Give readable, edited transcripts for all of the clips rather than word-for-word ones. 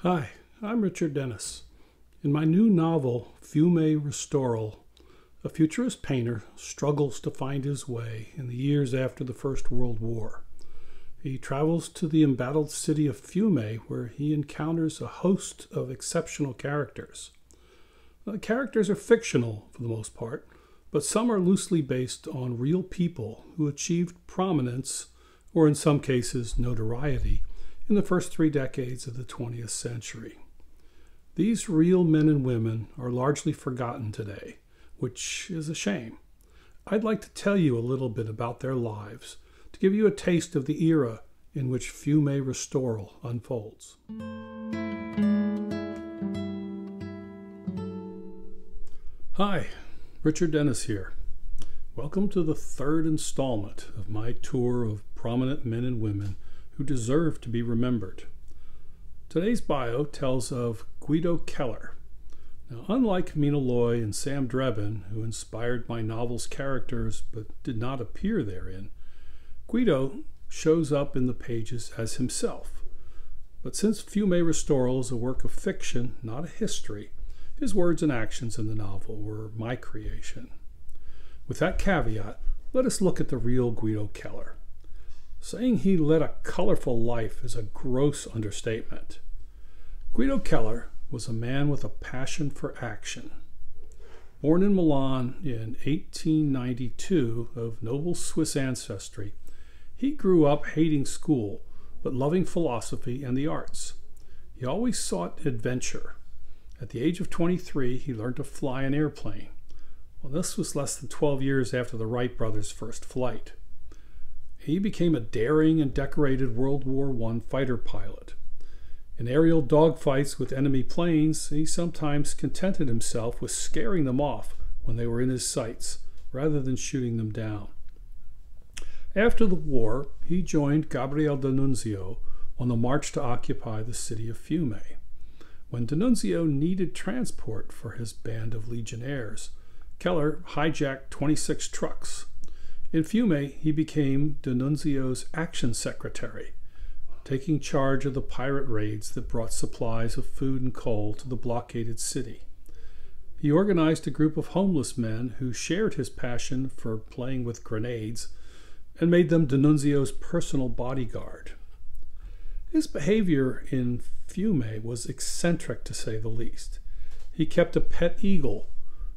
Hi, I'm Richard Dennis. In my new novel, Fiume Restoral, a futurist painter struggles to find his way in the years after the First World War. He travels to the embattled city of Fiume, where he encounters a host of exceptional characters. The characters are fictional for the most part, but some are loosely based on real people who achieved prominence, or in some cases notoriety, in the first 3 decades of the 20th century. These real men and women are largely forgotten today, which is a shame. I'd like to tell you a little bit about their lives, to give you a taste of the era in which Fiume Restoral unfolds. Hi, Richard Dennis here. Welcome to the 3rd installment of my tour of prominent men and women who deserve to be remembered. Today's bio tells of Guido Keller. Now, unlike Mina Loy and Sam Drebin, who inspired my novel's characters but did not appear therein, Guido shows up in the pages as himself. But since Fiume Restoral is a work of fiction, not a history, his words and actions in the novel were my creation. With that caveat, let us look at the real Guido Keller. Saying he led a colorful life is a gross understatement. Guido Keller was a man with a passion for action. Born in Milan in 1892 of noble Swiss ancestry, he grew up hating school but loving philosophy and the arts. He always sought adventure. At the age of 23, he learned to fly an airplane. Well, this was less than 12 years after the Wright brothers' first flight. He became a daring and decorated World War I fighter pilot. In aerial dogfights with enemy planes, he sometimes contented himself with scaring them off when they were in his sights, rather than shooting them down. After the war, he joined Gabriele D'Annunzio on the march to occupy the city of Fiume. When D'Annunzio needed transport for his band of legionnaires, Keller hijacked 26 trucks. In Fiume, he became D'Annunzio's action secretary, taking charge of the pirate raids that brought supplies of food and coal to the blockaded city. He organized a group of homeless men who shared his passion for playing with grenades and made them D'Annunzio's personal bodyguard. His behavior in Fiume was eccentric, to say the least. He kept a pet eagle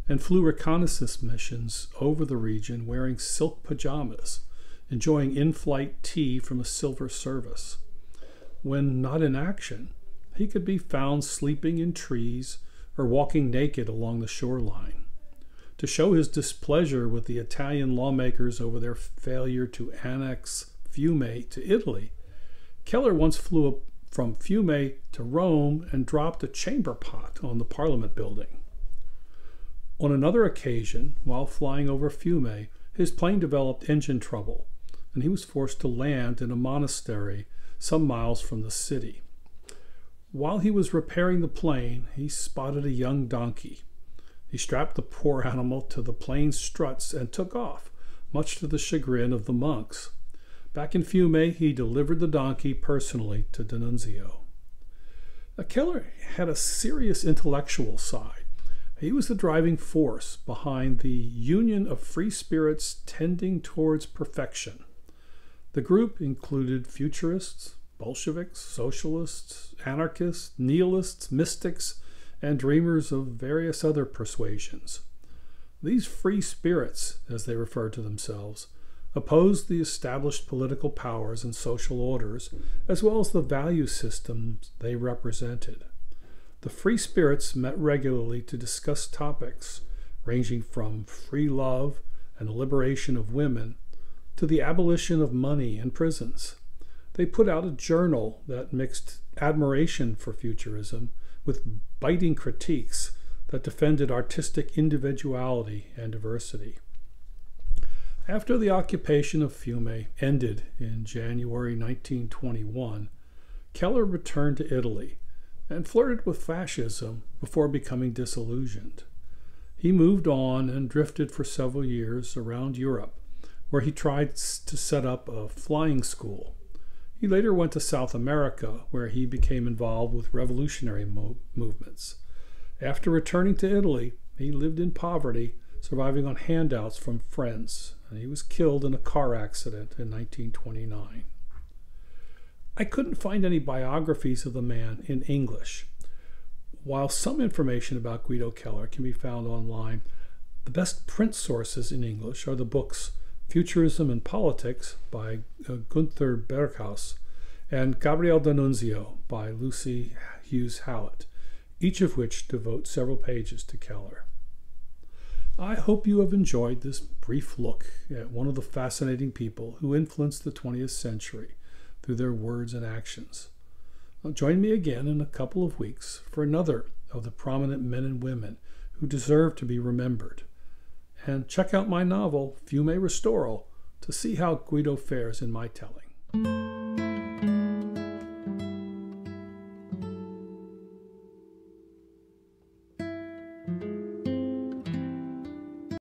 and flew reconnaissance missions over the region wearing silk pajamas, enjoying in-flight tea from a silver service. When not in action, he could be found sleeping in trees or walking naked along the shoreline. To show his displeasure with the Italian lawmakers over their failure to annex Fiume to Italy, Keller once flew up from Fiume to Rome and dropped a chamber pot on the Parliament building. On another occasion, while flying over Fiume, his plane developed engine trouble, and he was forced to land in a monastery some miles from the city. While he was repairing the plane, he spotted a young donkey. He strapped the poor animal to the plane's struts and took off, much to the chagrin of the monks. Back in Fiume, he delivered the donkey personally to D'Annunzio. Keller had a serious intellectual side. He was the driving force behind the Union of Free Spirits tending towards perfection. The group included futurists, Bolsheviks, socialists, anarchists, nihilists, mystics, and dreamers of various other persuasions. These free spirits, as they referred to themselves, opposed the established political powers and social orders, as well as the value systems they represented. The free spirits met regularly to discuss topics ranging from free love and the liberation of women to the abolition of money and prisons. They put out a journal that mixed admiration for futurism with biting critiques that defended artistic individuality and diversity. After the occupation of Fiume ended in January 1921, Keller returned to Italy and flirted with fascism before becoming disillusioned. He moved on and drifted for several years around Europe, where he tried to set up a flying school. He later went to South America, where he became involved with revolutionary movements. After returning to Italy, he lived in poverty, surviving on handouts from friends, and he was killed in a car accident in 1929. I couldn't find any biographies of the man in English. While some information about Guido Keller can be found online, the best print sources in English are the books Futurism and Politics by Gunther Berghaus and Gabriele D'Annunzio by Lucy Hughes Hallett, each of which devote several pages to Keller. I hope you have enjoyed this brief look at one of the fascinating people who influenced the 20th century through their words and actions. Join me again in a couple of weeks for another of the prominent men and women who deserve to be remembered. And check out my novel, Fiume Restoral, to see how Guido fares in my telling.